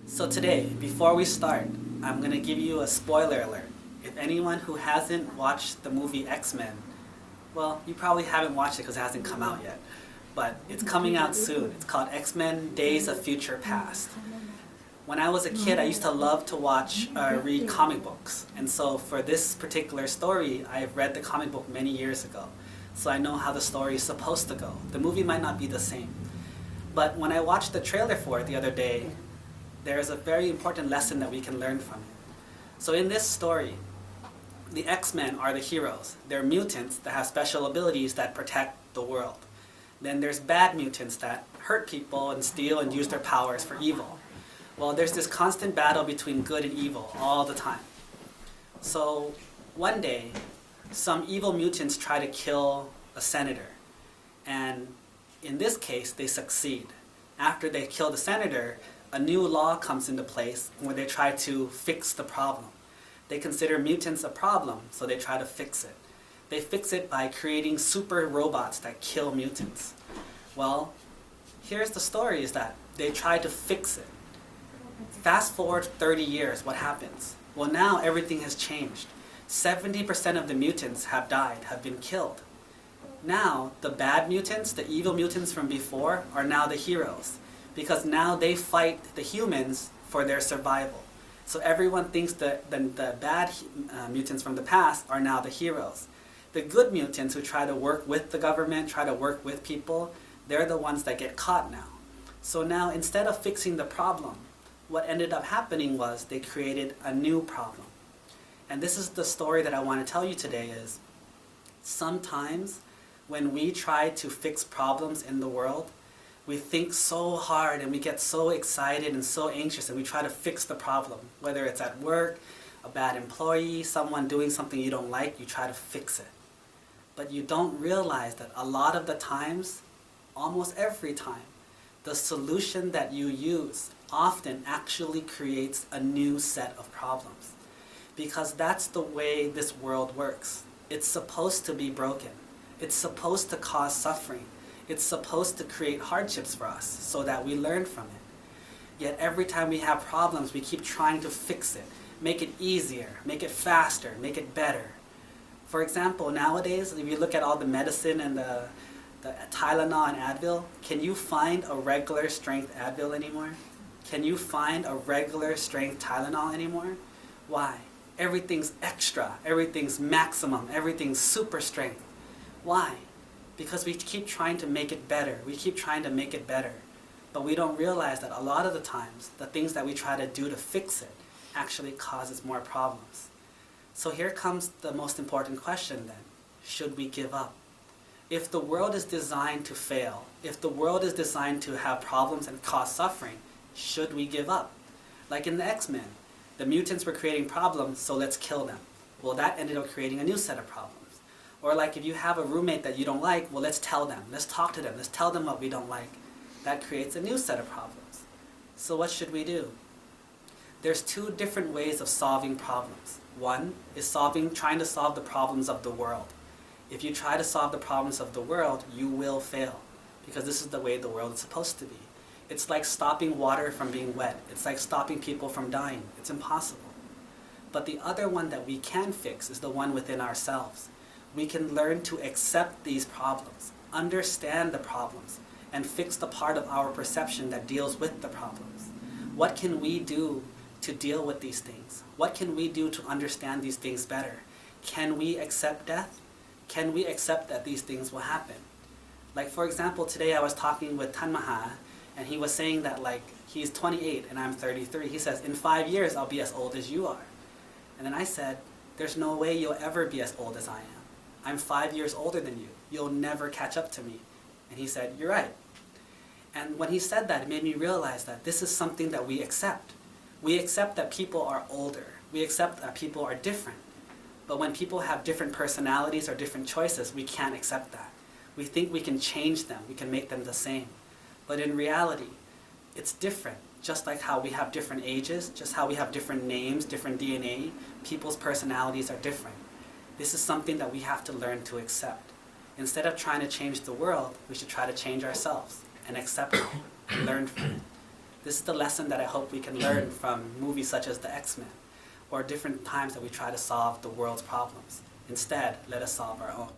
So today, before we start, I'm going to give you a spoiler alert. If anyone who hasn't watched the movie X-Men, well, you probably haven't watched it because it hasn't come out yet, but it's coming out soon. It's called X-Men Days of Future Past. When I was a kid, I used to love to read comic books. And so for this particular story, I've read the comic book many years ago. So I know how the story is supposed to go. The movie might not be the same. But when I watched the trailer for it the other day, there's a very important lesson that we can learn from it. So in this story, the X-Men are the heroes. They're mutants that have special abilities that protect the world. Then there's bad mutants that hurt people and steal and use their powers for evil. Well, there's this constant battle between good and evil all the time. So one day, some evil mutants try to kill a senator. And in this case, they succeed. After they kill the senator, a new law comes into place where they try to fix the problem. They consider mutants a problem, so they try to fix it. They fix it by creating super robots that kill mutants. Well, here's the story, is that they try to fix it. Fast forward 30 years, what happens? Well, now everything has changed. 70% of the mutants have died, have been killed. Now, the bad mutants, the evil mutants from before, are now the heroes. Because now they fight the humans for their survival. So everyone thinks that the bad mutants from the past are now the heroes. The good mutants who try to work with the government, try to work with people, they're the ones that get caught now. So now, instead of fixing the problem, what ended up happening was they created a new problem. And this is the story that I want to tell you today is, sometimes when we try to fix problems in the world, we think so hard and we get so excited and so anxious and we try to fix the problem. Whether it's at work, a bad employee, someone doing something you don't like, you try to fix it. But you don't realize that a lot of the times, almost every time, the solution that you use often actually creates a new set of problems. Because that's the way this world works. It's supposed to be broken. It's supposed to cause suffering. It's supposed to create hardships for us so that we learn from it. Yet every time we have problems, we keep trying to fix it, make it easier, make it faster, make it better. For example, nowadays, if you look at all the medicine and the Tylenol and Advil, can you find a regular strength Advil anymore? Can you find a regular strength Tylenol anymore? Why? Everything's extra, everything's maximum, everything's super strength. Why? Because we keep trying to make it better. We keep trying to make it better. But we don't realize that a lot of the times, the things that we try to do to fix it actually causes more problems. So here comes the most important question then. Should we give up? If the world is designed to fail, if the world is designed to have problems and cause suffering, should we give up? Like in the X-Men, the mutants were creating problems, so let's kill them. Well, that ended up creating a new set of problems. Or like if you have a roommate that you don't like, well, let's tell them, let's talk to them, let's tell them what we don't like. That creates a new set of problems. So what should we do? There's two different ways of solving problems. One is trying to solve the problems of the world. If you try to solve the problems of the world, you will fail, because this is the way the world is supposed to be. It's like stopping water from being wet. It's like stopping people from dying. It's impossible. But the other one that we can fix is the one within ourselves. We can learn to accept these problems, understand the problems, and fix the part of our perception that deals with the problems. What can we do to deal with these things? What can we do to understand these things better? Can we accept death? Can we accept that these things will happen? Like for example, today I was talking with Tanmaha, and he was saying that like he's 28 and I'm 33. He says, in 5 years I'll be as old as you are. And then I said, there's no way you'll ever be as old as I am. I'm 5 years older than you. You'll never catch up to me. And he said, you're right. And when he said that, it made me realize that this is something that we accept. We accept that people are older. We accept that people are different. But when people have different personalities or different choices, we can't accept that. We think we can change them. We can make them the same. But in reality, it's different. Just like how we have different ages, just how we have different names, different DNA, people's personalities are different. This is something that we have to learn to accept. Instead of trying to change the world, we should try to change ourselves and accept it and learn from it. This is the lesson that I hope we can learn from movies such as the X-Men, or different times that we try to solve the world's problems. Instead, let us solve our own.